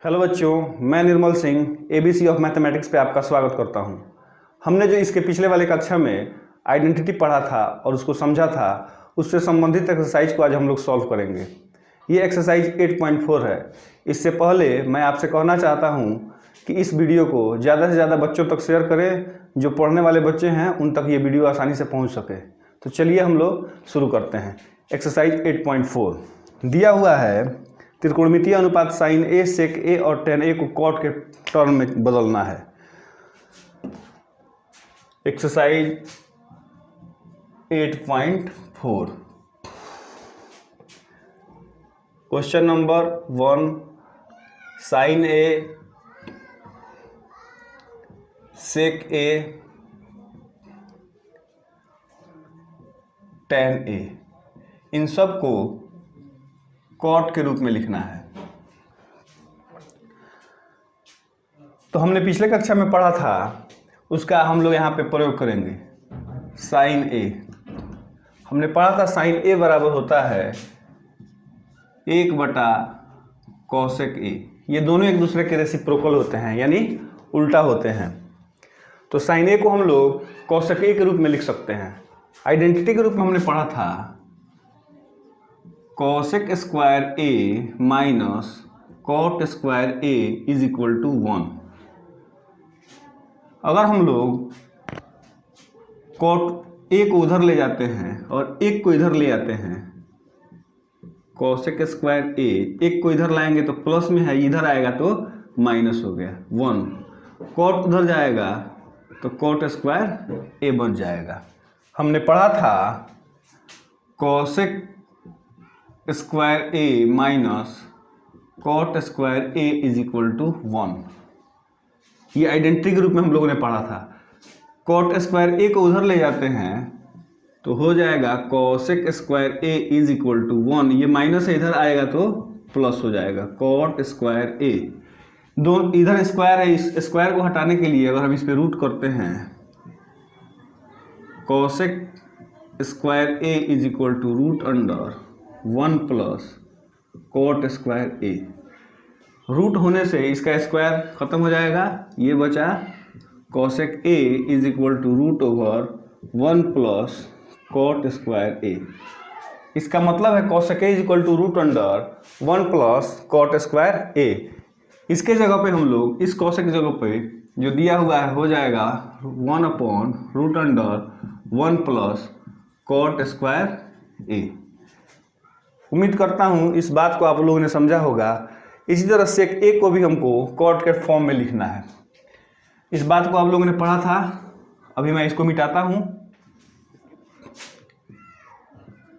Hello बच्चों, मैं Nirmal Singh ABC of mathematics पे आपका स्वागत करता हूं। हमने जो इसके पिछले वाले कक्षा में आइडेंटिटी पढ़ा था और उसको समझा था, उससे संबंधित एक्सरसाइज को आज हम लोग सॉल्व करेंगे। ये एक्सरसाइज 8.4 है। इससे पहले मैं आपसे कहना चाहता हूं कि इस वीडियो को ज़्यादा से ज़्यादा बच्चों तक शेयर करें। जो पढ़ने वाले बच्चे हैं उन तक ये वीडियो आसानी से पहुँच सके। तो चलिए हम लोग शुरू करते हैं। एक्सरसाइज 8.4 दिया हुआ है, त्रिकोणमितीय अनुपात साइन ए, सेक ए और टेन ए को कॉट के टर्म में बदलना है। एक्सरसाइज 8.4 क्वेश्चन नंबर 1, साइन ए, सेक ए, टेन ए, इन सब को कॉट के रूप में लिखना है। तो हमने पिछले कक्षा में पढ़ा था, उसका हम लोग यहाँ पे प्रयोग करेंगे। साइन ए हमने पढ़ा था, साइन ए बराबर होता है 1/कॉसेक ए। ये दोनों एक दूसरे के रेसिप्रोकल होते हैं, यानी उल्टा होते हैं। तो साइन ए को हम लोग कॉसेक ए के रूप में लिख सकते हैं। आइडेंटिटी के रूप में हमने पढ़ा था cosec square A minus cot square A is equal to 1। अगर हम लोग कॉट ए को उधर ले जाते हैं और एक को इधर ले आते हैं, कॉसेक स्क्वायर ए, एक को इधर लाएंगे तो प्लस में है, इधर आएगा तो माइनस हो गया 1। कॉट उधर जाएगा तो कॉट स्क्वायर ए बन जाएगा। हमने पढ़ा था cosec square A minus cot square A is equal to 1। ये आइडेंटिटी के रूप में हम लोगों ने पढ़ा था। कॉट स्क्वायर ए को उधर ले जाते हैं तो हो जाएगा cosec square A is equal to 1। ये माइनस से इधर आएगा तो प्लस हो जाएगा कॉट स्क्वायर ए। दोनों इधर स्क्वायर है, इस स्क्वायर को हटाने के लिए अगर हम इस पे रूट करते हैं, cosec square A is equal to root under 1 plus cot square A. Root होने से इसका स्क्वायर खत्म हो जाएगा, ये बचा cosec A is equal to root over 1 plus cot square A. इसका मतलब है cosec A is equal to root under 1 plus cot square A. इसके जगह पे हम लोग इस कॉसेक की जगह पे जो दिया हुआ है हो जाएगा 1/रूट अंडर 1 प्लस कॉट स्क्वायर ए। उम्मीद करता हूँ इस बात को आप लोगों ने समझा होगा। इसी तरह सेक ए को भी हमको कॉट के फॉर्म में लिखना है। इस बात को आप लोगों ने पढ़ा था। अभी मैं इसको मिटाता हूँ।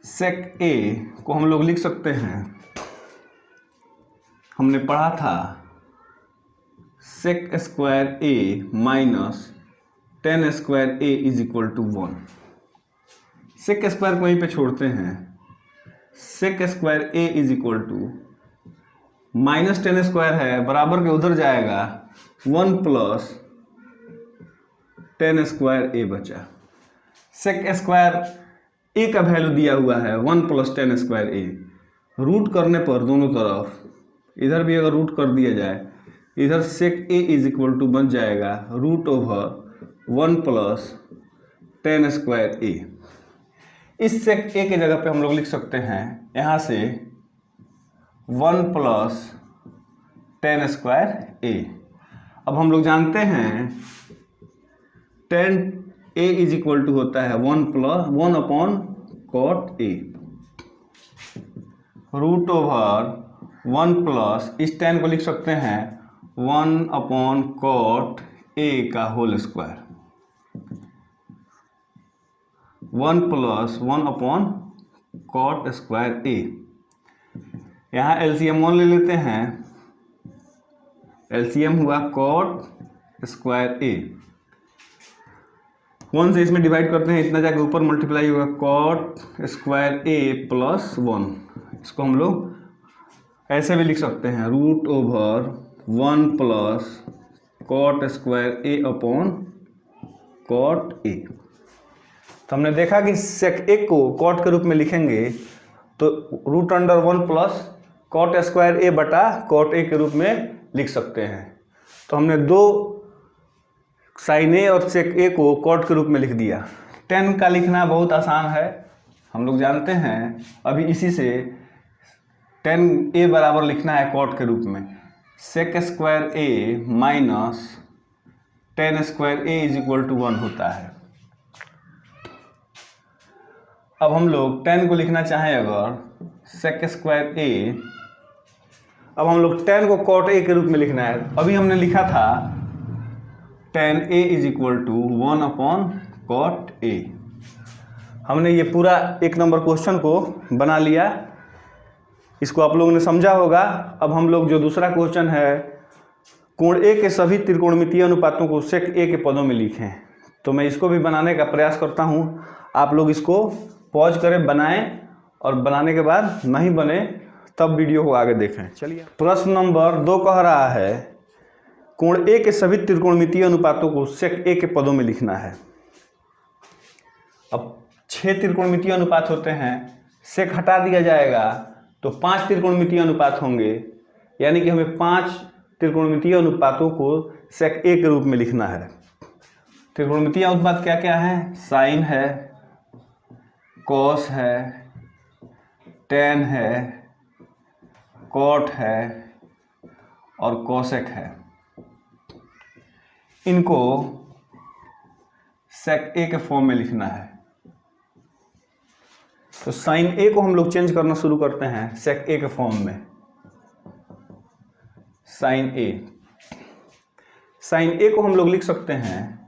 सेक ए को हम लोग लिख सकते हैं, हमने पढ़ा था sec square A minus tan square A is equal to 1। Sec square को वहीं पे छोड़ते हैं। Sec square A is equal to minus tan square है, बराबर के उधर जाएगा 1 प्लस टेन स्क्वायर ए बचा। सेक स्क्वायर ए का वैल्यू दिया हुआ है 1 plus tan square A. Root करने पर दोनों तरफ, इधर भी अगर रूट कर दिया जाए, इधर sec A is equal to बन जाएगा root over 1 plus tan square A. इस सेक ए के जगह पे हम लोग लिख सकते हैं यहाँ से 1 प्लस टेन स्क्वायर ए। अब हम लोग जानते हैं tan A is equal to होता है 1 cot A, root over 1 plus, इस टेन को लिख सकते हैं 1 कॉट ए का whole square, 1 plus 1 cot square A. यहाँ एलसीएम 1 ले लेते हैं। एलसीएम हुआ कॉट स्क्वायर ए, 1 से इसमें डिवाइड करते हैं, इतना जाके ऊपर मल्टीप्लाई होगा कॉट स्क्वायर ए प्लस 1। इसको हम लोग ऐसे भी लिख सकते हैं root over 1 plus cot square a upon cot a. तो हमने देखा कि सेक ए को कॉट के रूप में लिखेंगे तो root under 1 plus cot square A बटा कॉट ए के रूप में लिख सकते हैं। तो हमने दो साइन ए और सेक ए को कॉट के रूप में लिख दिया। tan का लिखना बहुत आसान है, हम लोग जानते हैं। अभी इसी से tan ए बराबर लिखना है कॉट के रूप में, sec square A minus tan square A is equal to 1 होता है। अब हम लोग tan को लिखना चाहें अगर सेक स्क्वायर ए, अब हम लोग tan को कॉट ए के रूप में लिखना है। अभी हमने लिखा था tan a is equal to 1 upon cot a. हमने ये पूरा 1 नंबर क्वेश्चन को बना लिया, इसको आप लोगों ने समझा होगा। अब हम लोग जो दूसरा क्वेश्चन है, कोण ए के सभी त्रिकोणमितीय अनुपातों को सेक ए के पदों में लिखें, तो मैं इसको भी बनाने का प्रयास करता हूँ। आप लोग इसको पॉज करें, बनाएं, और बनाने के बाद नहीं बने तब वीडियो को आगे देखें। चलिए, प्रश्न नंबर 2 कह रहा है कोण ए के सभी त्रिकोणमितीय अनुपातों को सेक ए के पदों में लिखना है। अब 6 त्रिकोणमितीय अनुपात होते हैं, सेक हटा दिया जाएगा तो 5 त्रिकोणमितीय अनुपात होंगे, यानी कि हमें 5 त्रिकोणमितीय अनुपातों को सेक ए के रूप में लिखना है। त्रिकोणमितीय अनुपात क्या क्या है? साइन है, कॉस है, tan है, कॉट है और कोसेक है। इनको सेक ए के फॉर्म में लिखना है। तो साइन ए को हम लोग चेंज करना शुरू करते हैं सेक ए के फॉर्म में। साइन ए को हम लोग लिख सकते हैं,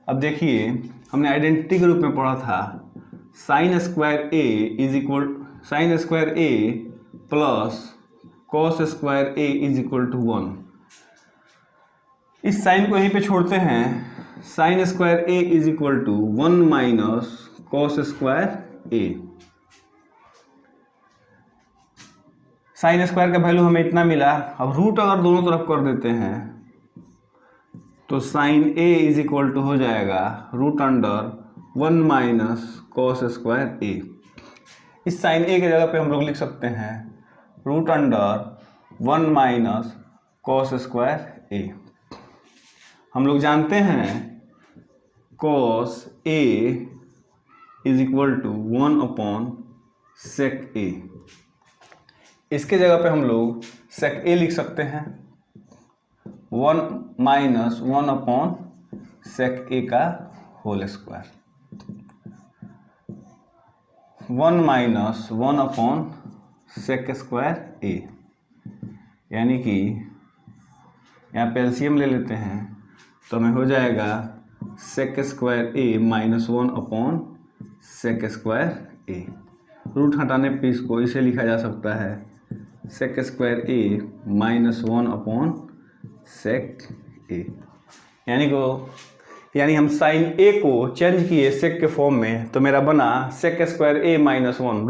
अब देखिए हमने आइडेंटिटी के रूप में पढ़ा था, sine square A is equal sine square A plus cos square A is equal to 1। इस साइन को यहीं पे छोड़ते हैं, sine square A is equal to 1 minus cos square a. Sine square का वैल्यू हमें इतना मिला। अब रूट अगर दोनों तरफ कर देते हैं तो sine A is equal to हो जाएगा root under 1 minus cos square A. इस साइन ए के जगह पे हम लोग लिख सकते हैं root under 1 minus cos square A. हम लोग जानते हैं cos A is equal to 1 upon sec A. इसके जगह पे हम लोग सेक ए लिख सकते हैं 1 माइनस 1 अपॉन सेक ए का whole square, 1 minus 1 upon sec square A, यानी कि यहाँ पे एलसीएम ले लेते हैं तो हमें हो जाएगा सेक square A minus 1 upon sec square A. Root हटाने पे इसको इसे लिखा जा सकता है सेक स्क्वायर ए माइनस 1 अपॉन सेक ए, यानी हम साइन ए को चेंज किए सेक के फॉर्म में, तो मेरा बना sec square A minus 1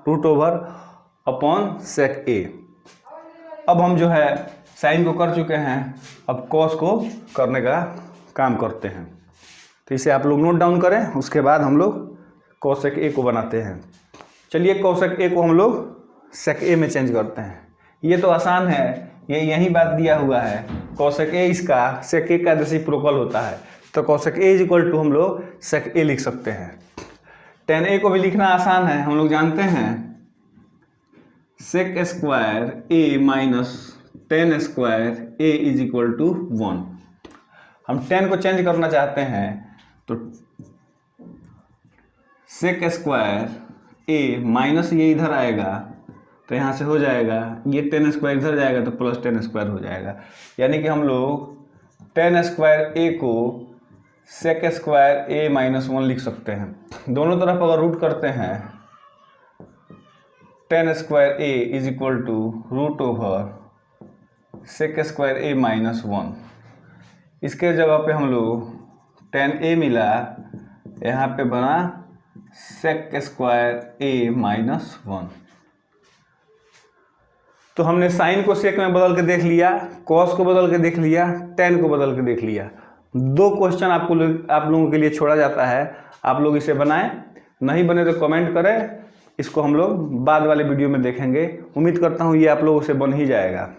root over upon sec A. अब हम जो है साइन को कर चुके हैं, अब कॉस को करने का काम करते हैं। तो इसे आप लोग नोट डाउन करें, उसके बाद हम लोग कोसेक ए को बनाते हैं। चलिए कोसेक ए को हम लोग सेक ए में चेंज करते हैं। ये तो आसान है, ये यही बात दिया हुआ है, कोसेक ए इसका सेक ए का रेसिप्रोकल होता है, तो cosec a is equal to हम लोग सेक ए लिख सकते हैं। tan ए को भी लिखना आसान है, हम लोग जानते हैं sec square A minus tan square A is equal to 1। हम tan को चेंज करना चाहते हैं तो सेक स्क्वायर ए माइनस ये इधर आएगा तो यहाँ से हो जाएगा ये tan स्क्वायर इधर जाएगा तो प्लस tan स्क्वायर हो जाएगा, यानी कि हम लोग tan स्क्वायर ए को सेक स्क्वायर ए माइनस 1 लिख सकते हैं। दोनों तरफ अगर रूट करते हैं tan square A is equal to root over sec square A minus 1। इसके जगह पे हम लोग tan ए मिला, यहाँ पे बना सेक स्क्वायर ए माइनस 1। तो हमने साइन को सेक में बदल के देख लिया, कॉस को बदल के देख लिया, tan को बदल के देख लिया। 2 क्वेश्चन आप लोगों के लिए छोड़ा जाता है, आप लोग इसे बनाएं, नहीं बने तो कमेंट करें, इसको हम लोग बाद वाले वीडियो में देखेंगे। उम्मीद करता हूँ ये आप लोगों से बन ही जाएगा।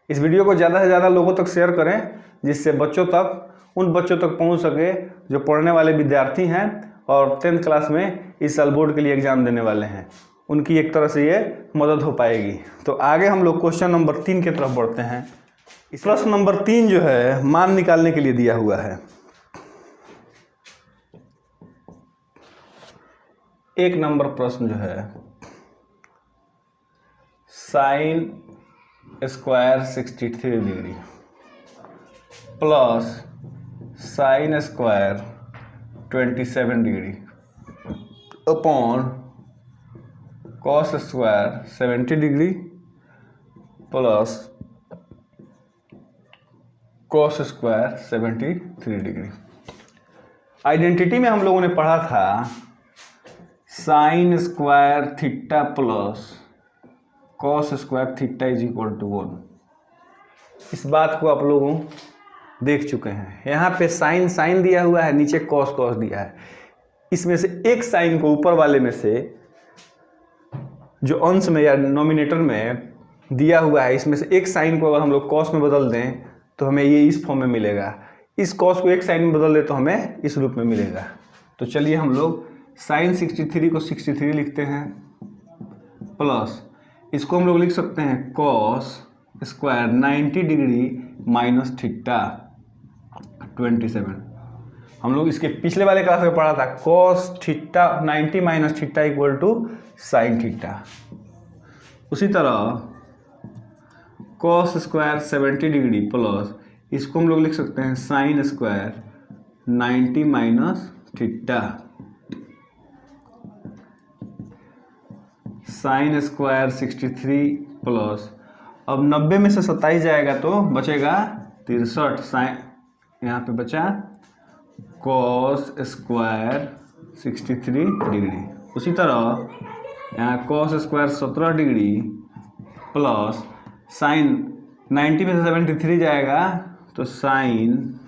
इस वीडियो को ज़्यादा से ज़्यादा लोगों तक शेयर करें, जिससे उन बच्चों तक पहुंच सके जो पढ़ने वाले विद्यार्थी हैं और 10th क्लास में इस साल बोर्ड के लिए एग्ज़ाम देने वाले हैं। उनकी एक तरह से ये मदद हो पाएगी। तो आगे हम लोग क्वेश्चन नंबर 3 की तरफ बढ़ते हैं। इस प्रश्न नंबर 3 जो है मान निकालने के लिए दिया हुआ है। एक नंबर प्रश्न जो है sine square 63 degree plus sine square 27 degree upon cos square 70 degree plus cos square 73 degree. Identity में हम लोगों ने पढ़ा था sine square theta plus cos square theta is equal to 1। इस बात को आप लोगों देख चुके हैं। यहाँ पे साइन दिया हुआ है, नीचे कॉस दिया है। इसमें से एक साइन को ऊपर वाले में से जो अंश में या नॉमिनेटर में दिया हुआ है, इसमें से एक साइन को अगर हम लोग कॉस में बदल दें तो हमें ये इस फॉर्म में मिलेगा। इस कॉस को एक साइन में बदल दें तो हमें इस रूप में मिलेगा। तो चलिए हम लोग साइन 63 को 63 लिखते हैं प्लस इसको हम लोग लिख सकते हैं cos square 90 degree minus theta 27। हम लोग इसके पिछले वाले क्लास में पढ़ा था cos theta 90 minus theta equal to sine theta. उसी तरह कॉस स्क्वायर 70 डिग्री प्लस इसको हम लोग लिख सकते हैं sine square 90 minus theta sine square 63 plus अब 90 में से 27 जाएगा तो बचेगा 63। साइन यहाँ पे बचा कॉस स्क्वायर 63 डिग्री। उसी तरह यहाँ cos square 17 degree plus sign 90 में से 73 जाएगा तो साइन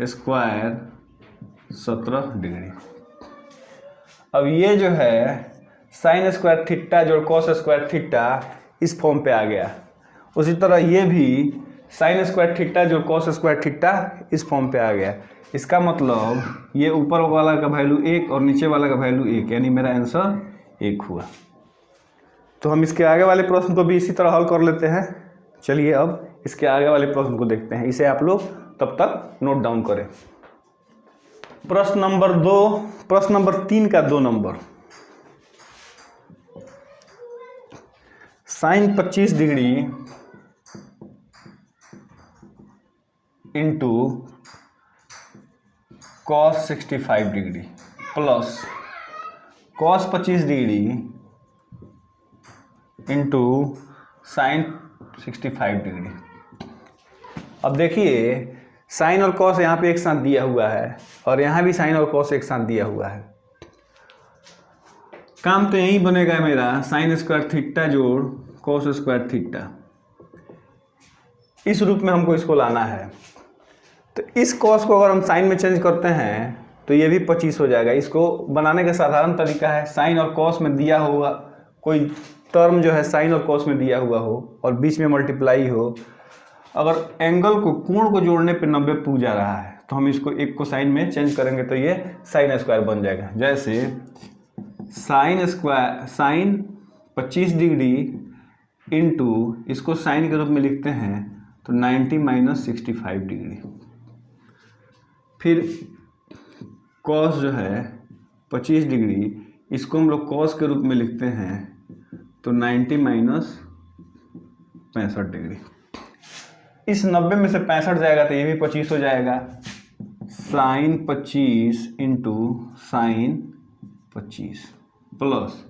स्क्वायर 17 डिग्री। अब ये जो है साइन स्क्वायर थीटा जो कॉस स्क्वायर थीटा इस फॉर्म पे आ गया। उसी तरह ये भी साइन स्क्वायर थीटा जो कॉस स्क्वायर थीटा इस फॉर्म पे आ गया। इसका मतलब ये ऊपर वाला का वैल्यू 1 और नीचे वाला का वैल्यू 1, यानी मेरा आंसर 1 हुआ। तो हम इसके आगे वाले प्रश्न को भी इसी तरह हल कर लेते हैं। चलिए अब इसके आगे वाले प्रश्न को देखते हैं। इसे आप लोग तब तक नोट डाउन करें। प्रश्न नंबर 3 का 2 number sine 25 degree into cos 65 degree plus cos 25 degree into sine 65 degree. अब देखिए साइन और कॉस यहाँ पे एक साथ दिया हुआ है और यहाँ भी साइन और कॉस एक साथ दिया हुआ है। काम तो यही बनेगा मेरा साइन स्क्वायर थीटा जोड़ कॉस स्क्वायर थीटा। इस रूप में हमको इसको लाना है। तो इस कॉस को अगर हम साइन में चेंज करते हैं तो ये भी 25 हो जाएगा। इसको बनाने का साधारण तरीका है साइन और कॉस में दिया हुआ कोई टर्म जो है साइन और कॉस में दिया हुआ हो और बीच में मल्टीप्लाई हो। अगर एंगल को कोण को जोड़ने पे 90 पूछ जा रहा है तो हम इसको एक को साइन में चेंज करेंगे तो ये साइन स्क्वायर बन जाएगा। जैसे साइन 25 डिग्री इंटू इसको साइन के रूप में लिखते हैं तो 90 माइनस 65 डिग्री। फिर कॉस जो है 25 डिग्री इसको हम लोग कॉस के रूप में लिखते हैं तो 90 माइनस 65 डिग्री। इस 90 में से 65 जाएगा तो ये भी 25 हो जाएगा। Sine 25 into sine 25 plus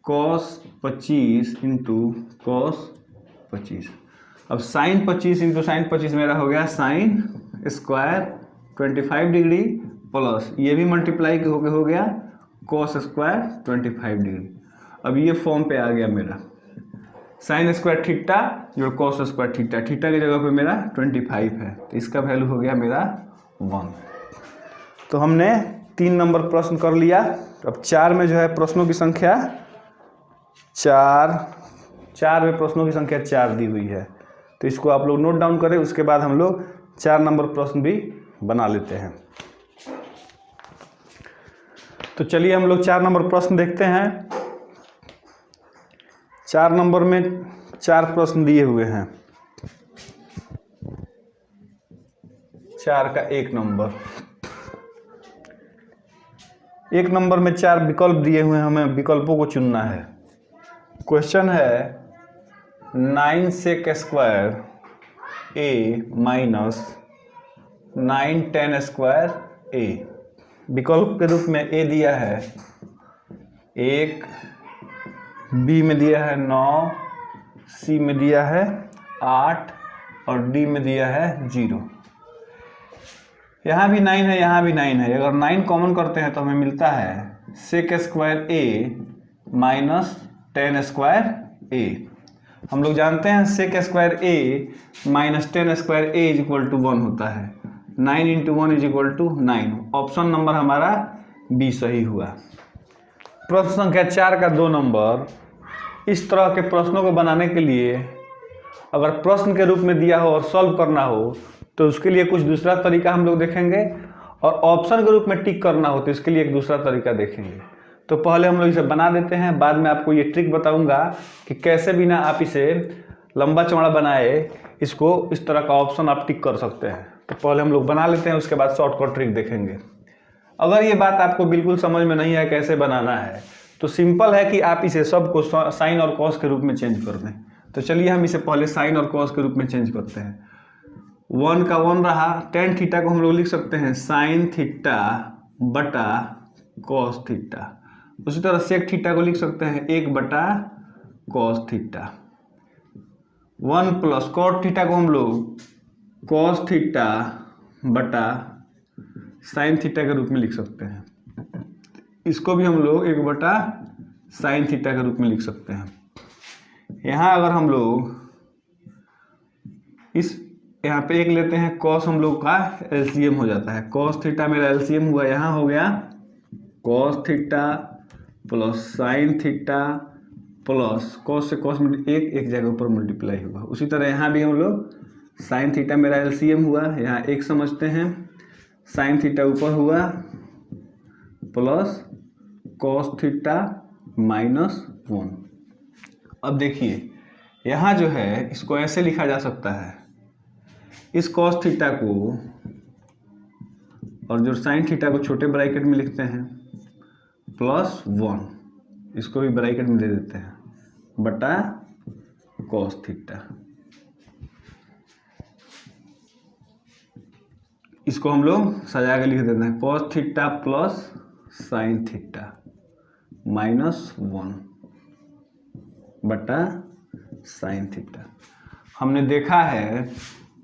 cos 25 into cos 25। अब साइन 25 इंटू साइन 25 मेरा हो गया साइन स्क्वायर 25 डिग्री प्लस ये भी मल्टीप्लाई होके हो गया कॉस स्क्वायर 25 डिग्री। अब ये फॉर्म पे आ गया मेरा साइन स्क्वायर थीटा जो कॉस स्क्वायर थीटा। थीटा की जगह पे मेरा 25 है तो इसका वैल्यू हो गया मेरा 1। तो हमने 3 नंबर प्रश्न कर लिया। अब 4 में जो है प्रश्नों की संख्या 4, 4 में प्रश्नों की संख्या 4 दी हुई है, तो इसको आप लोग नोट डाउन करें। उसके बाद हम लोग 4 नंबर प्रश्न भी बना लेते हैं। तो चलिए हम लोग 4 नंबर प्रश्न देखते हैं। 4 नंबर में 4 प्रश्न दिए हुए हैं। 4 का 1 नंबर, 1 नंबर में 4 विकल्प दिए हुए हैं, हमें विकल्पों को चुनना है। क्वेश्चन है 9 sec square a minus 9 tan square a। विकल्प के रूप में a दिया है 1, b में दिया है 9, c में दिया है 8 और d में दिया है 0। यहाँ भी 9 है, यहाँ भी 9 है। अगर 9 कॉमन करते हैं तो हमें मिलता है sec square a minus tan square a। हम लोग जानते हैं sec square a minus tan square a is equal to 1 होता है। 9 into 1 is equal to 9। Option number हमारा बी सही हुआ। प्रश्न संख्या 4 का 2 नंबर। इस तरह के प्रश्नों को बनाने के लिए अगर प्रश्न के रूप में दिया हो और सॉल्व करना हो तो उसके लिए कुछ दूसरा तरीका हम लोग देखेंगे, और ऑप्शन के रूप में टिक करना हो तो इसके लिए एक दूसरा तरीका देखेंगे। तो पहले हम लोग इसे बना देते हैं, बाद में आपको ये ट्रिक बताऊंगा कि कैसे बिना आप इसे लंबा चौड़ा बनाए इसको इस तरह का ऑप्शन आप टिक कर सकते हैं। तो पहले हम लोग बना लेते हैं, उसके बाद शॉर्टकट ट्रिक देखेंगे। अगर ये बात आपको बिल्कुल समझ में नहीं है कैसे बनाना है तो सिंपल है कि आप इसे सबको साइन और कॉस के रूप में चेंज कर दें। तो चलिए हम इसे पहले साइन और कॉस के रूप में चेंज करते हैं। 1 का 1 रहा, टेन थीटा को हम लोग लिख सकते हैं साइन थीटा बटा कॉस थीटा। उसी तरह सेक थीटा को लिख सकते हैं 1 बटा cos theta. 1 plus cot theta को हम लोग कॉस थीटा बटा साइन थीटा के रूप में लिख सकते हैं। इसको भी हम लोग 1 बटा साइन थीटा के रूप में लिख सकते हैं। यहाँ अगर हम लोग इस यहाँ पे 1 लेते हैं, कॉस हम लोग का एलसीएम हो जाता है। कॉस थीटा मेरा एलसीएम हुआ, यहाँ हो गया cos theta plus sine theta plus cos से कॉस एक जगह ऊपर मल्टीप्लाई हुआ। उसी तरह यहाँ भी हम लोग साइन थीटा मेरा एलसीएम हुआ, यहाँ 1 समझते हैं, साइन थीटा ऊपर हुआ प्लस कॉस थीटा माइनस 1। अब देखिए यहाँ जो है इसको ऐसे लिखा जा सकता है, इस कॉस थीटा को और जो साइन थीटा को छोटे ब्रैकेट में लिखते हैं प्लस 1, इसको भी ब्रैकेट में दे देते हैं बटा कॉस थीटा। इसको हम लोग सजा के लिख देते हैं cos theta plus sine theta minus 1 बटा साइन थीटा। हमने देखा है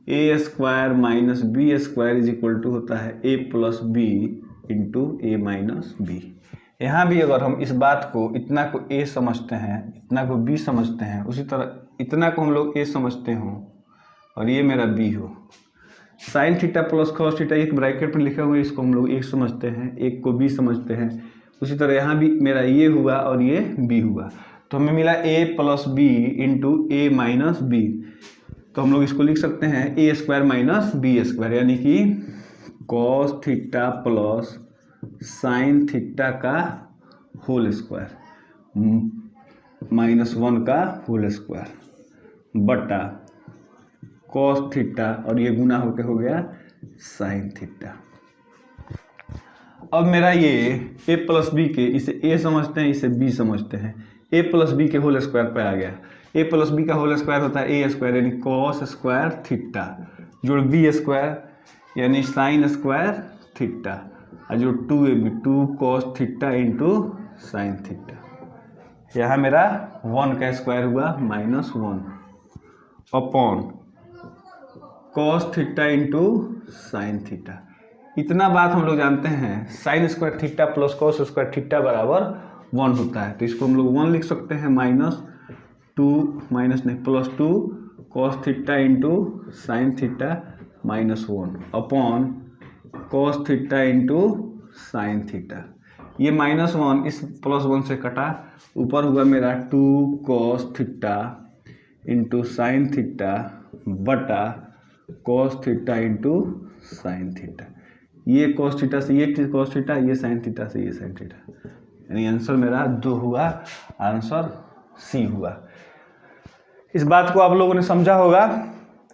A square minus B square is equal to होता है A plus B into A minus B. यहाँ भी अगर हम इस बात को इतना को ए समझते हैं, इतना को बी समझते हैं, उसी तरह इतना को हम लोग ए समझते हों और ये मेरा बी हो। Sign theta plus cos theta एक ब्रैकेट में लिखा हुआ है, इसको हम लोग एक समझते हैं, एक को बी समझते हैं। उसी तरह यहाँ भी मेरा ये हुआ और ये बी हुआ, तो हमें मिला ए plus B into A minus B. तो हम लोग इसको लिख सकते हैं ए स्क्वायर माइनस बी स्क्वायर, यानी कि cos theta plus sine theta का होल स्क्वायर माइनस 1 का होल स्क्वायर बटा कॉस थीटा और ये गुना होके हो गया साइन थीटा। अब मेरा ये ए प्लस बी के, इसे ए समझते हैं, इसे बी समझते हैं, ए प्लस बी के होल स्क्वायर पे आ गया। ए प्लस बी का होल स्क्वायर होता है ए स्क्वायर यानी कॉस स्क्वायर थीटा जोड़ बी स्क्वायर यानी साइन स्क्वायर थीटा और जो 2 cos theta into sine theta. यहाँ मेरा 1 का स्क्वायर हुआ minus 1 upon cos theta into sine theta. इतना बात हम लोग जानते हैं, sine square theta plus cos square theta बराबर 1 होता है। तो इसको हम लोग 1 लिख सकते हैं plus 2 cos theta into sine theta minus 1 upon cos theta into sine theta. ये -1 इस +1 से कटा, ऊपर हुआ मेरा 2 cos theta into sine theta बटा cos theta into sine theta. ये cos थीटा से ये cos थीटा, ये साइन थीटा से ये साइन थीटा, यानी आंसर मेरा 2 हुआ, आंसर सी हुआ। इस बात को आप लोगों ने समझा होगा।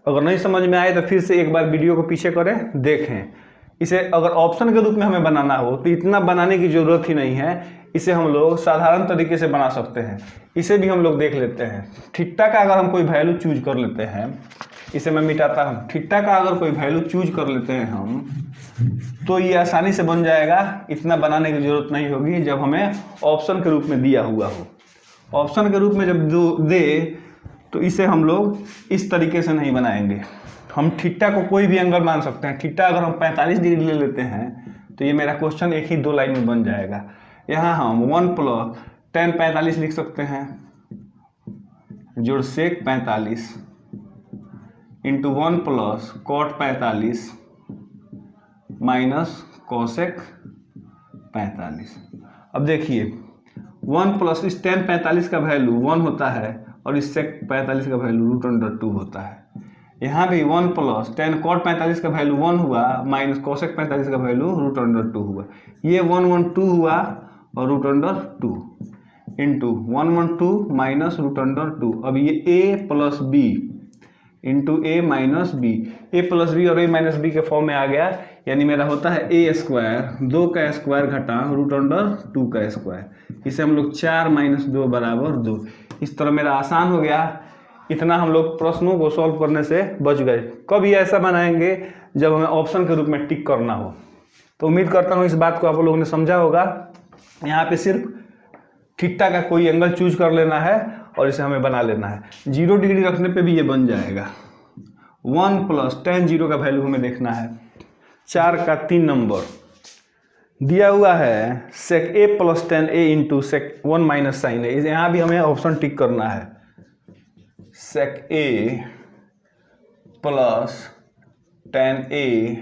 अगर नहीं समझ में आए तो फिर से एक बार वीडियो को पीछे करें, देखें। इसे अगर ऑप्शन के रूप में हमें बनाना हो तो इतना बनाने की ज़रूरत ही नहीं है। इसे हम लोग साधारण तरीके से बना सकते हैं। इसे भी हम लोग देख लेते हैं। थीटा का अगर हम कोई वैल्यू चूज कर लेते हैं, इसे मैं मिटाता हूँ। थीटा का अगर कोई वैल्यू चूज कर लेते हैं हम, तो ये आसानी से बन जाएगा। इतना बनाने की ज़रूरत नहीं होगी जब हमें ऑप्शन के रूप में दिया हुआ हो। ऑप्शन के रूप में जब दे तो इसे हम लोग इस तरीके से नहीं बनाएंगे। हम थीटा को कोई भी एंगल मान सकते हैं। थीटा अगर हम 45 डिग्री ले लेते हैं तो ये मेरा क्वेश्चन एक ही 2 लाइन में बन जाएगा। यहाँ हम 1 + tan 45 लिख सकते हैं, जोड़ sec 45 into 1 + cot 45 minus cosec 45। अब देखिए 1 + इस tan 45 का वैल्यू 1 होता है और इस sec 45 का वैल्यू √2 होता है। यहाँ भी 1 + tan cot 45 का वैल्यू 1 हुआ माइनस cosec 45 का वैल्यू √2 हुआ। ये 1 1 2 हुआ और √2 इंटू 1 1 2 माइनस √2। अब ये a + b into a - b, a + b और a - b के फॉर्म में आ गया। यानी मेरा होता है a², 2 का स्क्वायर घटा √2 का स्क्वायर। इसे हम लोग 4 - 2 = 2। इस तरह मेरा आसान हो गया। इतना हम लोग प्रश्नों को सॉल्व करने से बच गए। कभी ऐसा बनाएंगे जब हमें ऑप्शन के रूप में टिक करना हो। तो उम्मीद करता हूँ इस बात को आप लोगों ने समझा होगा। यहाँ पे सिर्फ थीटा का कोई एंगल चूज कर लेना है और इसे हमें बना लेना है। 0 डिग्री रखने पे भी ये बन जाएगा। 1 + tan 0 का वैल्यू हमें देखना है। 4 का 3 नंबर दिया हुआ है sec a + tan a into sec 1 - sin a। यहाँ भी हमें ऑप्शन टिक करना है। sec a + tan a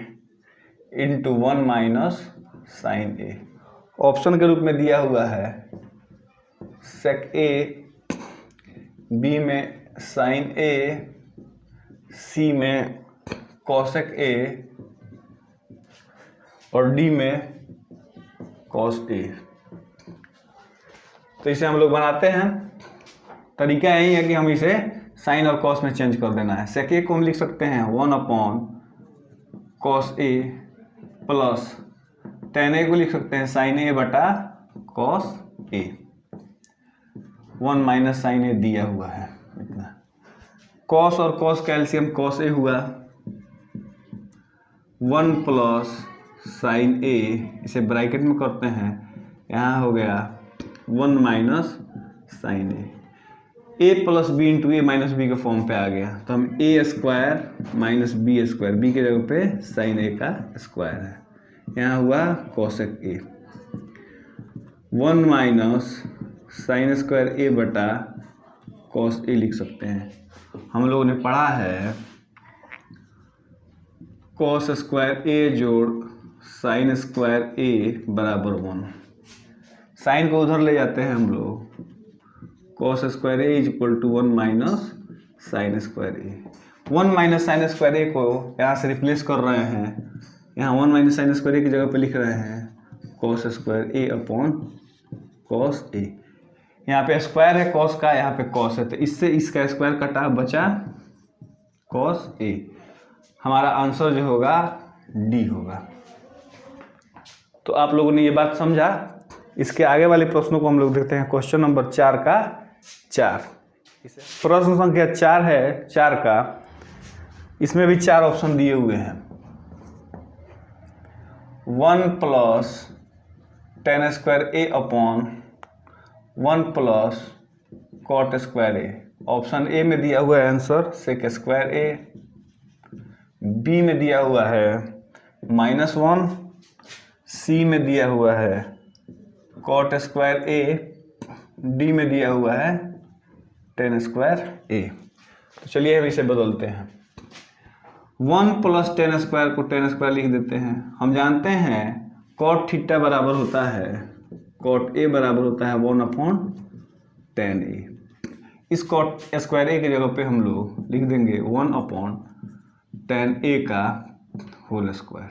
into 1 - sin a। Option के रूप में दिया हुआ है sec a, b में sin a, c में cosec a और d में cos a। तो इसे हम लोग बनाते हैं। तरीका यही है कि हम इसे साइन और कॉस में चेंज कर देना है। sec a को हम लिख सकते हैं 1/cos a plus tan a को लिख सकते हैं sin a बटा cos a। 1 - sin a दिया हुआ है इतना। cos और cos कैल्शियम cos a हुआ। 1 + sin a, इसे ब्रैकेट में करते हैं, यहाँ हो गया 1 - sin a। a + b into a - b के फॉर्म पे आ गया। तो हम a² - b², b के जगह पे sin a का स्क्वायर है, यहाँ हुआ cosec a। 1 - sin² a बटा cos a लिख सकते हैं। हम लोगों ने पढ़ा है cos² a जोड़ sin² a = 1। साइन को उधर ले जाते हैं हम लोग। cos² a = 1 - sin² a। 1 - sin² a को यहाँ से रिप्लेस कर रहे हैं। यहाँ 1 - sin² a की जगह पे लिख रहे हैं cos² a/cos a। यहाँ पे स्क्वायर है cos का, यहाँ पे cos है, तो इससे इसका स्क्वायर कटा, बचा cos a। हमारा आंसर जो होगा डी होगा। तो आप लोगों ने ये बात समझा। इसके आगे वाले प्रश्नों को हम लोग देखते हैं। क्वेश्चन नंबर 4 का 4। प्रश्न संख्या 4 है 4 का। इसमें भी 4 ऑप्शन दिए हुए हैं। 1 + tan² a/1 + cot² a। Option A में दिया हुआ है आंसर sec² a। बी में दिया हुआ है -1। सी में दिया हुआ है cot² a। डी में दिया हुआ है tan² a। तो चलिए हम इसे बदलते हैं। 1 + tan² को tan² लिख देते हैं। हम जानते हैं cot थीटा बराबर होता है कॉट ए बराबर होता है 1/10A। इस कॉट स्क्वायर ए की जगह पे हम लोग लिख देंगे 1/10A का होल स्क्वायर।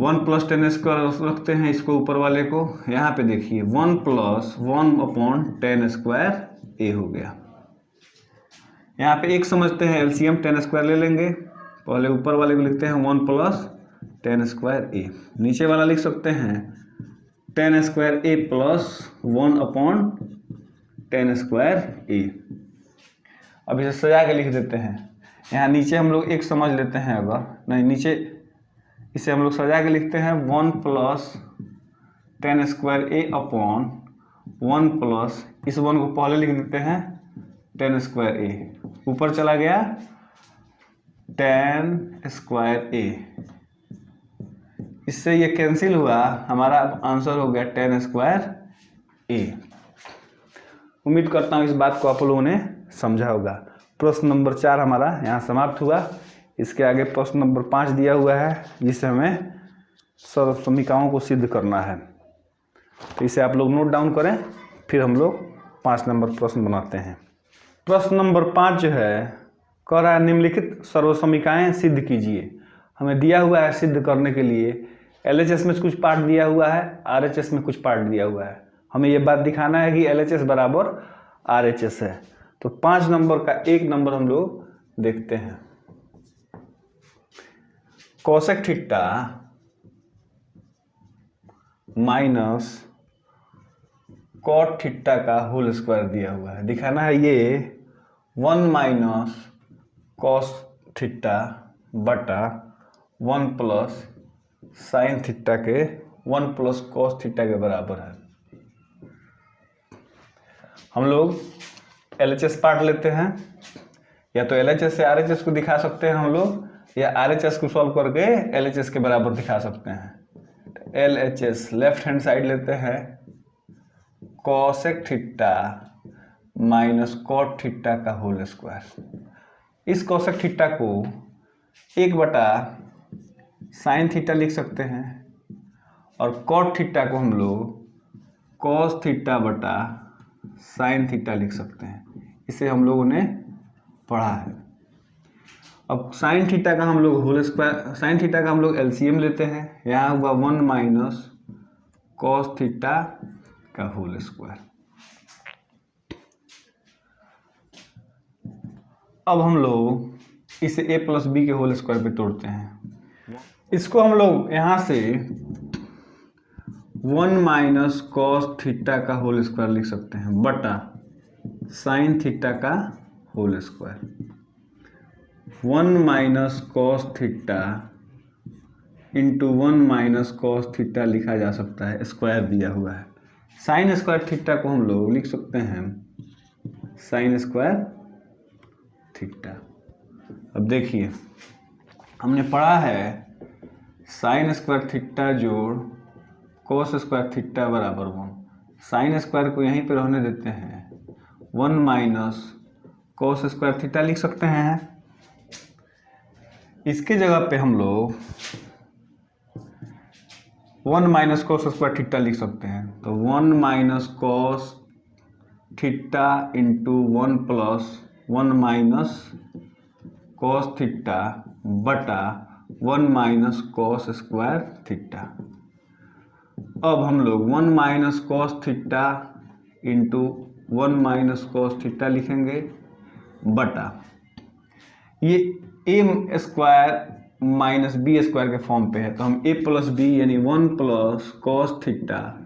1 + 10 स्क्वायर रखते हैं इसको ऊपर वाले को। यहाँ पे देखिए 1 + 1/10 स्क्वायर ए हो गया। यहाँ पे एक समझते हैं एलसीएम 10 स्क्वायर ले लेंगे। पहले ऊपर वाले को लिखते हैं 1 + 10 स्क्वायर ए। नीचे वाला लिख सकते हैं 10 स्क्वायर ए + 1/10 स्क्वायर ए। अब इसे सजा के लिख देते हैं। यहाँ नीचे हम लोग एक समझ लेते हैं, अगर नहीं नीचे इसे हम लोग सजा के लिखते हैं 1 + 10 स्क्वायर ए अपॉन 1 + इस 1 को पहले लिख देते हैं 10 स्क्वायर ए। ऊपर चला गया 10 स्क्वायर ए। इससे ये कैंसिल हुआ, हमारा आंसर हो गया 10 स्क्वायर ए। उम्मीद करता हूँ इस बात को आप लोगों ने समझा होगा। प्रश्न नंबर 4 हमारा यहाँ समाप्त हुआ। इसके आगे प्रश्न नंबर 5 दिया हुआ है, जिसे हमें सर्वसमीकाओं को सिद्ध करना है। तो इसे आप लोग नोट डाउन करें, फिर हम लोग 5 नंबर प्रश्न बनाते हैं। प्रश्न नंबर 5 जो है कह रहा है निम्नलिखित सर्वसमीकाएं सिद्ध कीजिए। हमें दिया हुआ है सिद्ध करने के लिए एलएचएस में कुछ पार्ट दिया हुआ है, आरएचएस में कुछ पार्ट दिया हुआ है। हमें ये बात दिखाना है कि एलएचएस बराबर आरएचएस है। तो 5 नंबर का 1 नंबर हम लोग देखते हैं। Cosec theta minus cot theta का होल स्क्वायर दिया हुआ है। दिखाना है ये 1 - कॉस थीटा बटा 1 + साइन थीटा के 1 + कॉस थीटा के बराबर है। हम लोग एलएचएस पार्ट लेते हैं, या तो एलएचएस से आरएचएस को दिखा सकते हैं हम लोग, या आरएचएस को सॉल्व करके एलएचएस के बराबर दिखा सकते हैं। एलएचएस लेफ्ट हैंड साइड लेते हैं, cosec theta minus cot theta का होल स्क्वायर। इस कोसेक थीटा को 1/sin थीटा लिख सकते हैं, और कॉट थीटा को हम लोग कॉस थीटा बटा साइन थीटा लिख सकते हैं। इसे हम लोगों ने पढ़ा है। अब साइन थीटा का हम लोग होल स्क्वायर, साइन थीटा का हम लोग एलसीएम लेते हैं। यहाँ हुआ 1 - कॉस थीटा का होल स्क्वायर। अब हम लोग इसे a + b के होल स्क्वायर पे तोड़ते हैं। इसको हम लोग यहाँ से 1 - कॉस थीटा का होल स्क्वायर लिख सकते हैं बटा साइन थीटा का whole square. 1 - cos theta into 1 - cos theta लिखा जा सकता है, स्क्वायर दिया हुआ है। साइन स्क्वायर थीटा को हम लोग लिख सकते हैं साइन स्क्वायर थीटा। अब देखिए हमने पढ़ा है साइन स्क्वायर थीटा जोड़ कोस स्क्वायर थीटा बराबर 1। साइन स्क्वायर को यहीं पे रहने देते हैं, 1 - कोस स्क्वायर थीटा लिख सकते हैं। इसके जगह पे हम लोग 1 - कोस स्क्वायर थीटा लिख सकते हैं। तो 1 - cos theta into 1 + 1 - cos theta बटा 1 - कोस स्क्वायर थीटा। अब हम लोग 1 - cos theta into 1 - cos theta लिखेंगे बटा ये a square minus B square के फॉर्म पे है, तो हम a + b यानी 1 + cos theta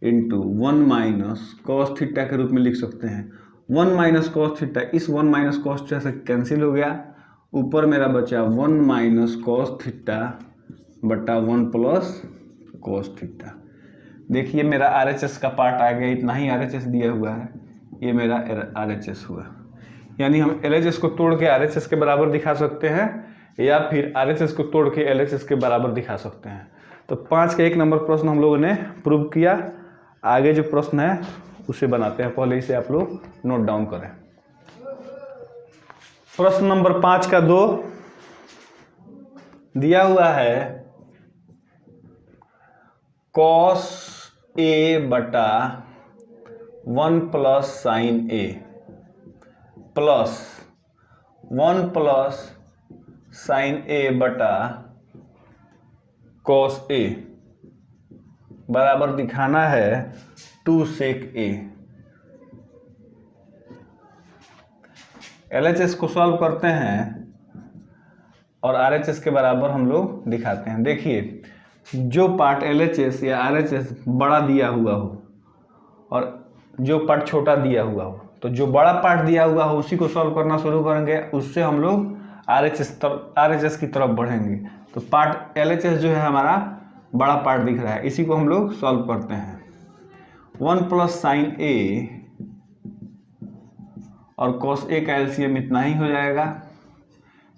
into 1 - cos theta के रूप में लिख सकते हैं। 1 - कोस थीटा इस 1 - कोस थीटा से कैंसिल हो गया। ऊपर मेरा बचा 1 - कोस थीटा बटा 1 + कोस थीटा। देखिए मेरा आरएचएस का पार्ट आ गया, इतना ही आरएचएस दिया हुआ है, ये मेरा आरएचएस हुआ। यानी हम एलएचएस को तोड़ के आरएचएस के बराबर दिखा सकते हैं, या फिर आरएचएस को तोड़ के एलएचएस के बराबर दिखा सकते हैं। तो 5 का 1 नंबर प्रश्न हम लोगों ने प्रूव किया। आगे जो प्रश्न है उसे बनाते हैं, पहले इसे आप लोग नोट डाउन करें। प्रश्न नंबर 5 का 2 दिया हुआ है कॉस ए बटा 1 plus sine A plus 1 plus sine ए बटा कॉस ए बराबर दिखाना है 2 सेक ए। LHS को सॉल्व करते हैं और RHS के बराबर हम लोग दिखाते हैं। देखिए, जो पार्ट LHS या RHS बड़ा दिया हुआ हो और जो पार्ट छोटा दिया हुआ हो, तो जो बड़ा पार्ट दिया हुआ हो उसी को सॉल्व करना शुरू करेंगे, उससे हम लोग RHS की तरफ बढ़ेंगे। तो पार्ट LHS जो है हमारा बड़ा पार्ट दिख रहा है, इसी को हम लोग सॉल्व करते हैं। 1 प्लस साइन ए और कॉस ए का एलसीएम इतना ही हो जाएगा।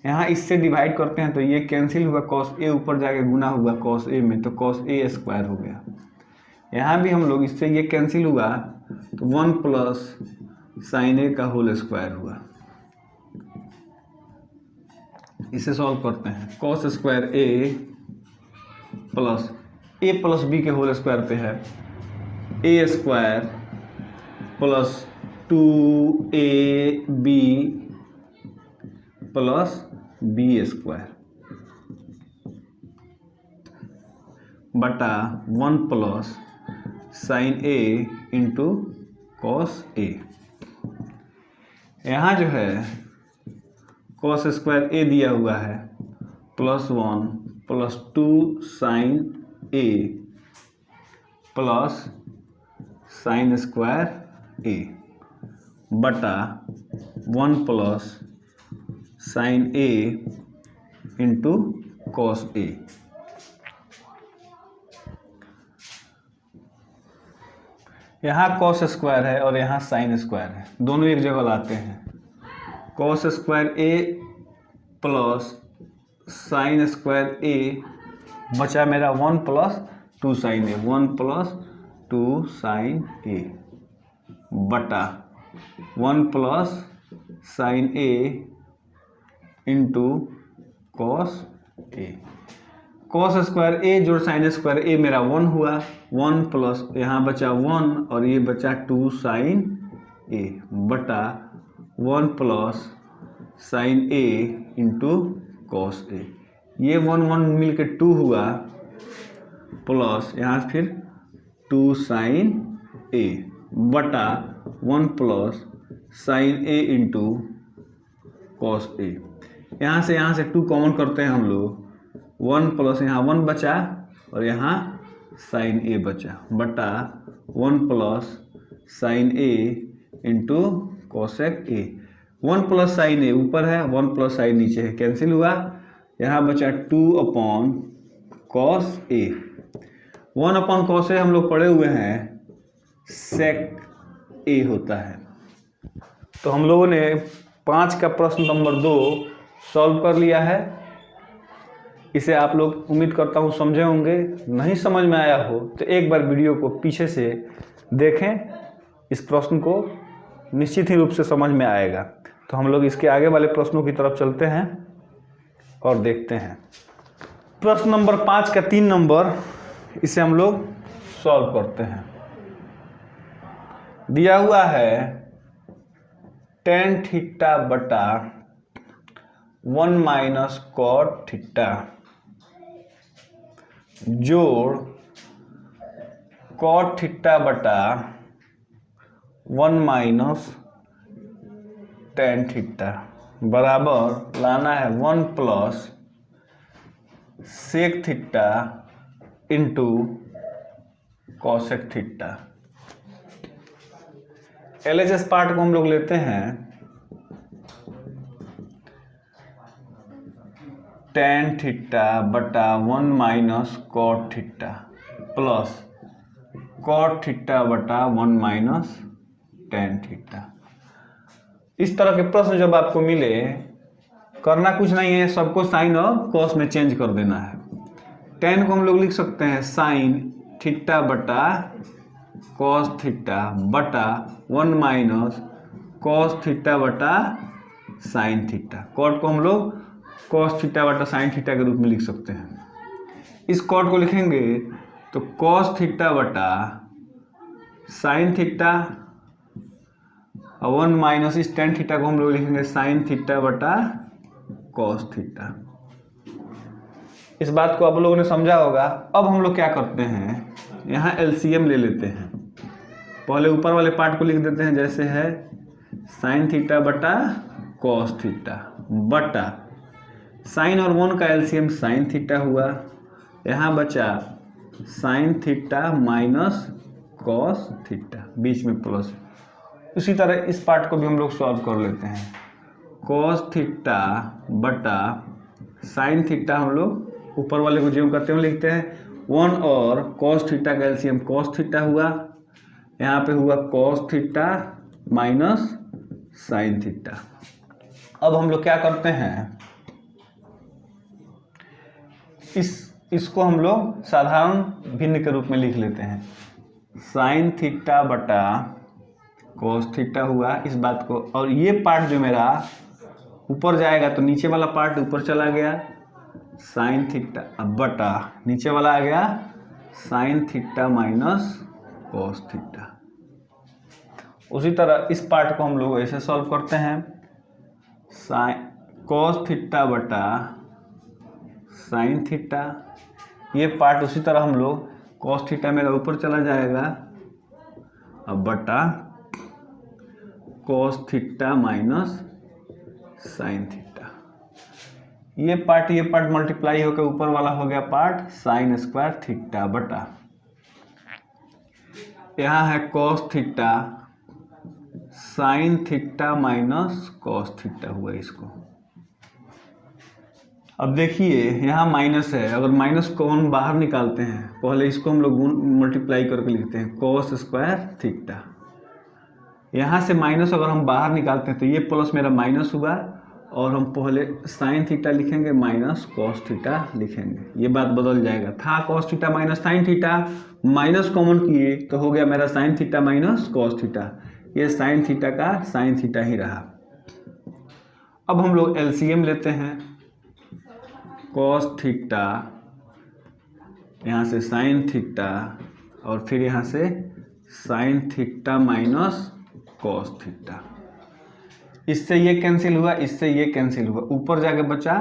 यहाँ इससे डिवाइड करते हैं तो ये कैंसिल हुआ, कॉस ए ऊपर जाके गुना हुआ कॉस ए में, तो कॉस ए स्क्वायर हो गया। यहाँ भी हम लोग इससे ये कैंसिल हुआ तो 1 प्लस साइन ए का होल स्क्वायर हुआ। इसे सॉल्व करते हैं। कॉस स्क्वायर ए प्लस बी के होल स्क्वायर पे है A square plus 2ab plus B square बटा 1 plus sine A into cos A. यहाँ जो है कॉस स्क्वायर ए दिया हुआ है plus 1 plus 2 sine A plus sine square A बटा 1 plus sine A into cos A. यहाँ कॉस स्क्वायर है और यहाँ साइन स्क्वायर है, दोनों एक जगह लाते हैं। कॉस स्क्वायर ए प्लस साइन स्क्वायर ए बचा मेरा 1 प्लस 2 साइन ए, 1 प्लस 2 साइन ए बटा 1 plus sine A into cos A. Cos square ए जोड़ साइन स्क्वायर ए मेरा 1 हुआ, 1 प्लस यहाँ बचा 1 और ये बचा 2 साइन ए बटा 1 plus sine A into cos ए। ये 1 1 मिल के 2 हुआ प्लस यहाँ फिर 2 साइन ए बटा 1 plus sine A into cos A. यहाँ से 2 कॉमन करते हैं हम लोग, 1 प्लस यहाँ 1 बचा और यहाँ साइन ए बचा बटा 1 plus sine A into cosec A. 1 plus sine A ऊपर है, 1 प्लस साइन नीचे है, कैंसिल हुआ। यहाँ बचा 2 upon cos A. 1 upon cos A हम लोग पढ़े हुए हैं सेक ए होता है। तो हम लोगों ने 5 का प्रश्न नंबर 2 सॉल्व कर लिया है। इसे आप लोग उम्मीद करता हूँ समझे होंगे। नहीं समझ में आया हो तो एक बार वीडियो को पीछे से देखें, इस प्रश्न को निश्चित ही रूप से समझ में आएगा। तो हम लोग इसके आगे वाले प्रश्नों की तरफ चलते हैं और देखते हैं। प्रश्न नंबर 5 का 3 नंबर, इसे हम लोग सॉल्व करते हैं। दिया हुआ है tan थीटा बटा 1 माइनस कॉट थीटा जोड़ कॉट थीटा बटा 1 माइनस tan थीटा बराबर लाना है 1 plus sec theta into cosec theta. LHS part को हम लोग लेते हैं tan थीटा बटा 1 minus cot theta plus cot theta बटा 1 माइनस tan थीटा। इस तरह के प्रश्न जब आपको मिले, करना कुछ नहीं है, सबको साइन और कॉस में चेंज कर देना है। tan को हम लोग लिख सकते हैं साइन थीटा बटा कॉस थीटा बटा 1 माइनस कॉस थीटा बटा साइन थीटा। कॉट को हम लोग कॉस थीटा बटा साइन थीटा के रूप में लिख सकते हैं। इस कॉट को लिखेंगे तो कॉस थीटा बटा साइन थीटा, और 1 माइनस इस टेन थीटा को हम लोग लिखेंगे साइन थीटा बटा कॉस थीटा। इस बात को आप लोगों ने समझा होगा। अब हम लोग क्या करते हैं, यहाँ एलसीएम ले लेते हैं। पहले ऊपर वाले पार्ट को लिख देते हैं, जैसे है साइन थीटा बटा कॉस थीटा बटा साइन और 1 का एलसीएम साइन थीटा हुआ, यहाँ बचा sine theta minus cos theta, बीच में प्लस। उसी तरह इस पार्ट को भी हम लोग सॉल्व कर लेते हैं। कॉस थीटा बटा साइन थीटा हम लोग ऊपर वाले को जो करते हुए लिखते हैं 1 और कॉस थीटा का एलसीएम कॉस थीटा हुआ, यहाँ पे हुआ cos theta minus sign theta. अब हम लोग क्या करते हैं, इसको हम लोग साधारण भिन्न के रूप में लिख लेते हैं। साइन थीटा बटा कॉस थीटा हुआ इस बात को, और ये पार्ट जो मेरा ऊपर जाएगा तो नीचे वाला पार्ट ऊपर चला गया साइन थीटा, अब बटा नीचे वाला आ गया sign theta minus cos theta. उसी तरह इस पार्ट को हम लोग ऐसे सॉल्व करते हैं, साइन कॉस थीटा बटा साइन थीटा, ये पार्ट उसी तरह हम लोग कॉस थीटा मेरा ऊपर चला जाएगा, अब बटा cos theta minus sign theta. ये पार्ट मल्टीप्लाई होकर ऊपर वाला हो गया पार्ट साइन स्क्वायर थीटा बटा, यहाँ है cos theta sine theta minus cos theta हुआ इसको। अब देखिए यहाँ माइनस है, अगर माइनस को हम बाहर निकालते हैं, पहले इसको हम लोग मल्टीप्लाई करके लिखते हैं कॉस स्क्वायर थीटा। यहाँ से माइनस अगर हम बाहर निकालते हैं तो ये प्लस मेरा माइनस हुआ, और हम पहले साइन थीटा लिखेंगे माइनस कॉस थीटा लिखेंगे, ये बात बदल जाएगा। था cos theta minus sign theta, minus common किए तो हो गया मेरा sign theta minus cos theta, ये साइन थीटा का साइन थीटा ही रहा। अब हम लोग एलसीएम लेते हैं, कॉस थीटा यहाँ से साइन थीटा और फिर यहाँ से sign theta minus cos theta, इससे ये कैंसिल हुआ, इससे ये कैंसिल हुआ, ऊपर जाके बचा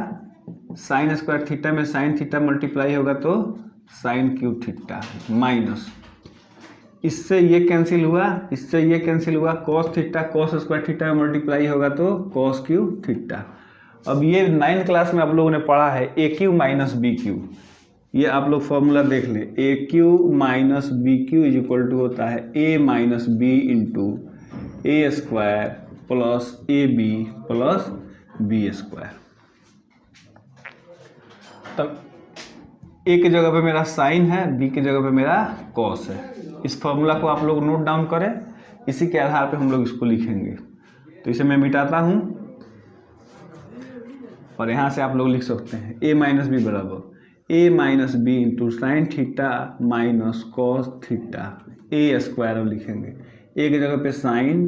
साइन स्क्वायर थीटा में साइन थीटा मल्टीप्लाई होगा तो साइन क्यूब थीटा माइनस, इससे ये कैंसिल हुआ, इससे ये कैंसिल हुआ, cos theta cos square theta में मल्टीप्लाई होगा तो कॉस क्यूब थीटा। अब ये 9th क्लास में आप लोगों ने पढ़ा है A cube minus B cube, ये आप लोग फॉर्मूला देख लें, A cube minus B cube is equal to होता है A minus B into A square plus A B plus B square. तब ए की जगह पे मेरा साइन है, बी की जगह पे मेरा कॉस है। इस फॉर्मूला को आप लोग नोट डाउन करें, इसी के आधार पे हम लोग इसको लिखेंगे। तो इसे मैं मिटाता हूँ और यहाँ से आप लोग लिख सकते हैं ए माइनस बी बराबर A minus B into sine theta minus cos theta A square लिखेंगे, ए की जगह पे साइन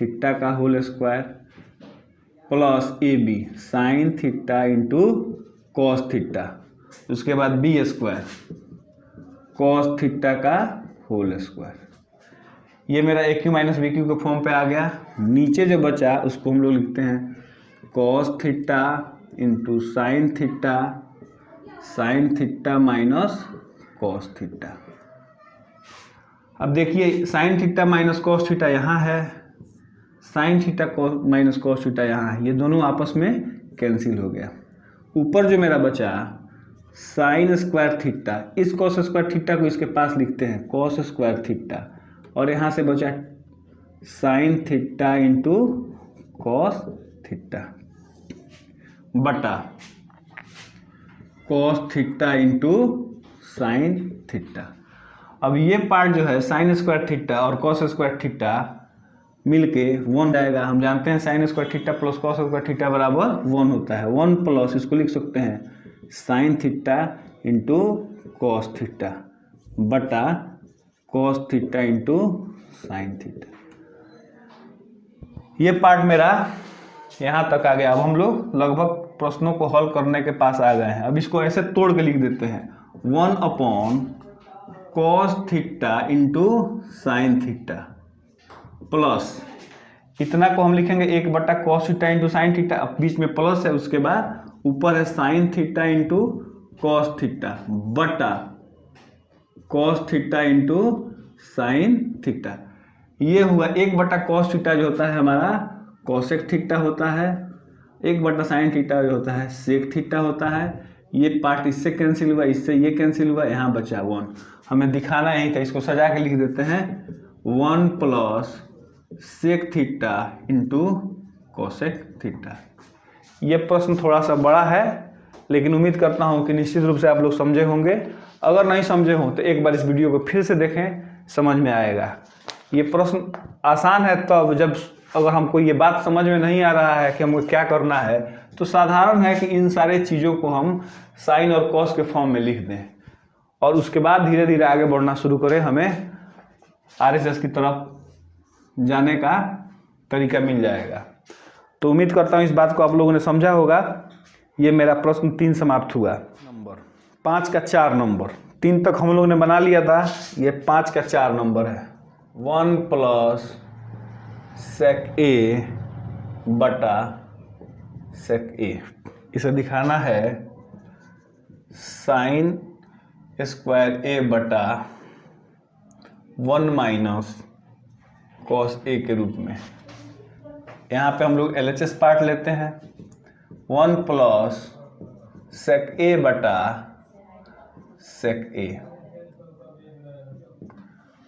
थीटा का whole square plus A B sine theta into cos theta, उसके बाद बी स्क्वायर कॉस थीटा का होल स्क्वायर। ये मेरा A cube minus B cube के फॉर्म पे आ गया। नीचे जो बचा उसको हम लोग लिखते हैं cos theta into sine theta minus cos theta. अब देखिए sign theta minus cos theta यहाँ है, sine theta minus cos theta यहाँ है, ये दोनों आपस में कैंसिल हो गया। ऊपर जो मेरा बचा साइन स्क्वायर थीटा, इस कॉस स्क्वायर थीटा को इसके पास लिखते हैं कॉस स्क्वायर थीटा, और यहाँ से बचा sine theta into cos theta बटा cos theta into sine theta. अब ये पार्ट जो है साइन स्क्वायर थीटा और कॉस स्क्वायर थीटा मिलके 1 आएगा। हम जानते हैं sine square theta plus cos square theta बराबर 1 होता है। 1 प्लस इसको लिख सकते हैं sine theta into cos theta बटा cos theta into sine theta. ये पार्ट मेरा यहाँ तक आ गया। अब हम लोग लगभग प्रश्नों को हल करने के पास आ गए हैं। अब इसको ऐसे तोड़ के लिख देते हैं 1 upon cos theta into sine theta plus इतना को हम लिखेंगे 1 cos theta into sine theta, अब बीच में प्लस है, उसके बाद ऊपर है sine theta into cos theta बटा cos theta into sine theta. ये हुआ 1 कॉस थीटा जो होता है हमारा कॉसेक थीटा होता है, 1 साइन थीटा जो होता है सेक थीटा होता है। ये पार्ट इससे कैंसिल हुआ, इससे ये कैंसिल हुआ, यहाँ बचा 1। हमें दिखाना यही था, इसको सजा के लिख देते हैं 1 plus sec theta into cosec theta. ये प्रश्न थोड़ा सा बड़ा है, लेकिन उम्मीद करता हूँ कि निश्चित रूप से आप लोग समझे होंगे। अगर नहीं समझे हों तो एक बार इस वीडियो को फिर से देखें, समझ में आएगा। ये प्रश्न आसान है तब जब अगर हमको ये बात समझ में नहीं आ रहा है कि हमको क्या करना है, तो साधारण है कि इन सारे चीज़ों को हम साइन और कॉस के फॉर्म में लिख दें और उसके बाद धीरे धीरे आगे बढ़ना शुरू करें, हमें RHS की तरफ जाने का तरीका मिल जाएगा। तो उम्मीद करता हूँ इस बात को आप लोगों ने समझा होगा। ये मेरा प्रश्न 3 समाप्त हुआ। नंबर 5 का 4 नंबर, 3 तक हम लोगों ने बना लिया था, ये 5 का 4 नंबर है 1 प्लस सेक ए बटा सेक ए। इसे दिखाना है साइन स्क्वायर ए बटा 1 माइनस कॉस ए के रूप में। यहाँ पे हम लोग LHS पार्ट लेते हैं 1 प्लस सेक ए बटा सेक ए।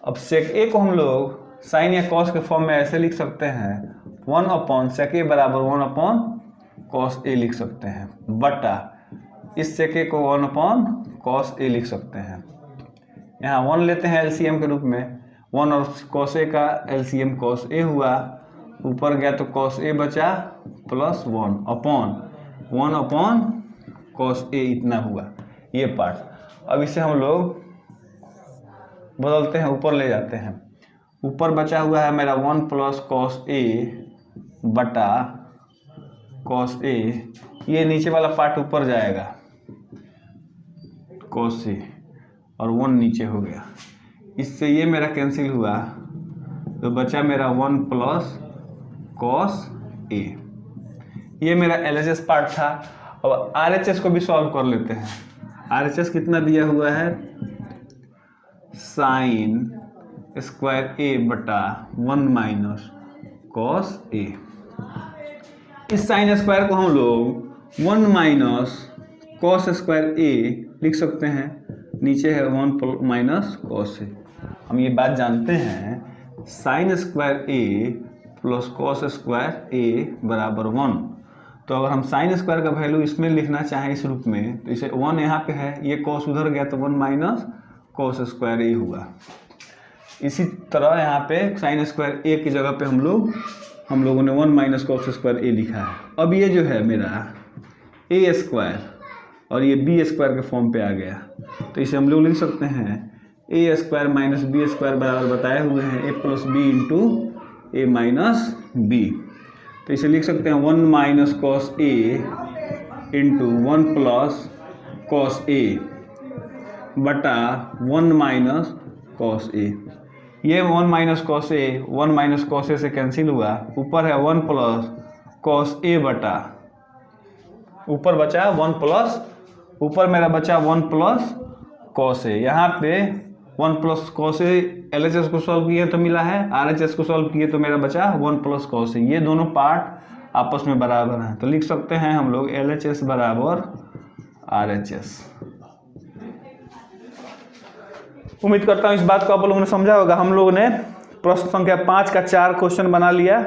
अब सेक ए को हम लोग साइन या कॉस के फॉर्म में ऐसे लिख सकते हैं 1 अपॉन सेक ए बराबर 1 अपॉन कॉस ए लिख सकते हैं बटा इस सेक ए को 1 अपॉन कॉस ए लिख सकते हैं। यहाँ 1 लेते हैं LCM के रूप में, 1 और कॉस ए का LCM कॉस ए हुआ, ऊपर गया तो कॉस ए बचा प्लस 1 अपॉन कॉस ए इतना हुआ ये पार्ट। अब इसे हम लोग बदलते हैं, ऊपर ले जाते हैं। ऊपर बचा हुआ है मेरा 1 प्लस कॉस ए बटा कॉस ए, ये नीचे वाला पार्ट ऊपर जाएगा कॉस ए और 1 नीचे हो गया, इससे ये मेरा कैंसिल हुआ तो बचा मेरा 1 प्लस कॉस ए। ये मेरा LHS पार्ट था। अब RHS को भी सॉल्व कर लेते हैं। RHS कितना दिया हुआ है साइन स्क्वायर ए बटा 1 माइनस कॉस ए। इस साइन स्क्वायर को हम लोग 1 माइनस कॉस स्क्वायर ए लिख सकते हैं, नीचे है 1 माइनस कॉस ए। हम ये बात जानते हैं साइन स्क्वायर ए प्लस कॉस स्क्वायर ए बराबर 1। तो अगर हम साइन स्क्वायर का वैल्यू इसमें लिखना चाहें इस रूप में, तो इसे 1 यहाँ पे है, ये कॉस उधर गया तो 1 माइनस कॉस स्क्वायर ए हुआ। इसी तरह यहाँ पे साइन स्क्वायर ए की जगह पे हम लोगों ने 1 माइनस कॉस स्क्वायर ए लिखा है। अब ये जो है मेरा ए स्क्वायर और ये बी स्क्वायर के फॉर्म पे आ गया, तो इसे हम लोग लिख सकते हैं ए स्क्वायर माइनस बी स्क्वायर बराबर बताए हुए हैं ए plus B into A minus B. तो इसे लिख सकते हैं 1 minus cos A into 1 plus cos A बटा 1 माइनस कॉस ए। ये 1 minus cos A 1 minus cos A से कैंसिल हुआ, ऊपर है 1 प्लस कॉस ए बटा, ऊपर बचा 1 प्लस, ऊपर मेरा बचा 1 प्लस कॉस ए। यहाँ पे 1 प्लस कॉस ए LHS को सॉल्व किए तो मिला है, RHS को सॉल्व किए तो मेरा बचा 1 प्लस कॉस ए। ये दोनों पार्ट आपस में बराबर हैं, तो लिख सकते हैं हम लोग LHS बराबर RHS। उम्मीद करता हूँ इस बात को आप लोगों ने समझा होगा। हम लोगों ने प्रश्न संख्या 5 का 4 क्वेश्चन बना लिया।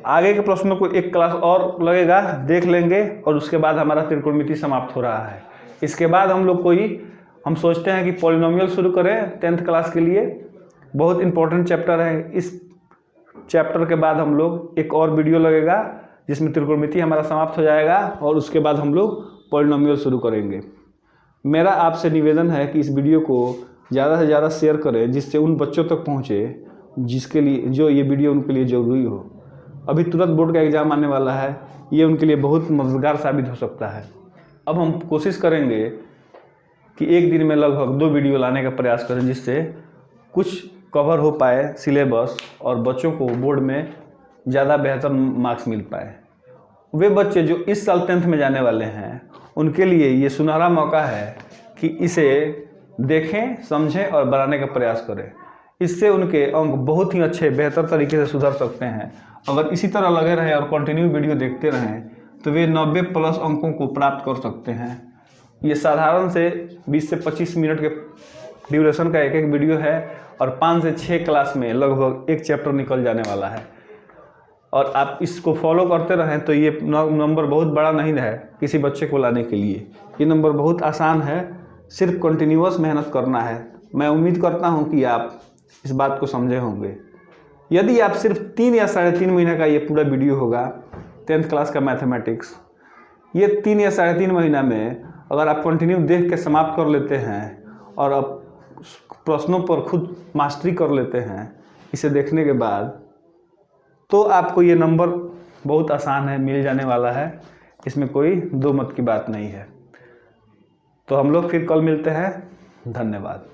आगे के प्रश्नों को एक क्लास और लगेगा, देख लेंगे, और उसके बाद हमारा त्रिकोणमिति समाप्त हो रहा है। इसके बाद हम सोचते हैं कि पॉलिनोमियल शुरू करें 10th क्लास के लिए। बहुत इंपॉर्टेंट चैप्टर है। इस चैप्टर के बाद हम लोग एक और वीडियो लगेगा जिसमें त्रिकोणमिति हमारा समाप्त हो जाएगा, और उसके बाद हम लोग पॉलिनोमियल शुरू करेंगे। मेरा आपसे निवेदन है कि इस वीडियो को ज़्यादा से ज़्यादा शेयर करें, जिससे उन बच्चों तक पहुँचे जिसके लिए जो ये वीडियो उनके लिए ज़रूरी हो। अभी तुरंत बोर्ड का एग्ज़ाम आने वाला है, ये उनके लिए बहुत मददगार साबित हो सकता है। अब हम कोशिश करेंगे कि एक दिन में लगभग 2 वीडियो लाने का प्रयास करें, जिससे कुछ कवर हो पाए सिलेबस और बच्चों को बोर्ड में ज़्यादा बेहतर मार्क्स मिल पाए। वे बच्चे जो इस साल 10th में जाने वाले हैं, उनके लिए ये सुनहरा मौका है कि इसे देखें, समझें और बनाने का प्रयास करें। इससे उनके अंक बहुत ही अच्छे बेहतर तरीके से सुधर सकते हैं। अगर इसी तरह लगे रहें और कंटिन्यू वीडियो देखते रहें तो वे 90+ अंकों को प्राप्त कर सकते हैं। ये साधारण से 20 से 25 मिनट के ड्यूरेशन का एक वीडियो है और 5 से 6 क्लास में लगभग एक चैप्टर निकल जाने वाला है। और आप इसको फॉलो करते रहें तो ये नंबर बहुत बड़ा नहीं है किसी बच्चे को लाने के लिए। ये नंबर बहुत आसान है, सिर्फ कंटिन्यूअस मेहनत करना है। मैं उम्मीद करता हूँ कि आप इस बात को समझे होंगे। यदि आप सिर्फ 3 या 3.5 महीने का ये पूरा वीडियो होगा 10th क्लास का मैथमेटिक्स, ये 3 या 3.5 महीना में अगर आप कंटिन्यू देख के समाप्त कर लेते हैं और आप प्रश्नों पर खुद मास्टरी कर लेते हैं इसे देखने के बाद, तो आपको ये नंबर बहुत आसान है, मिल जाने वाला है। इसमें कोई दो मत की बात नहीं है। तो हम लोग फिर कल मिलते हैं। धन्यवाद।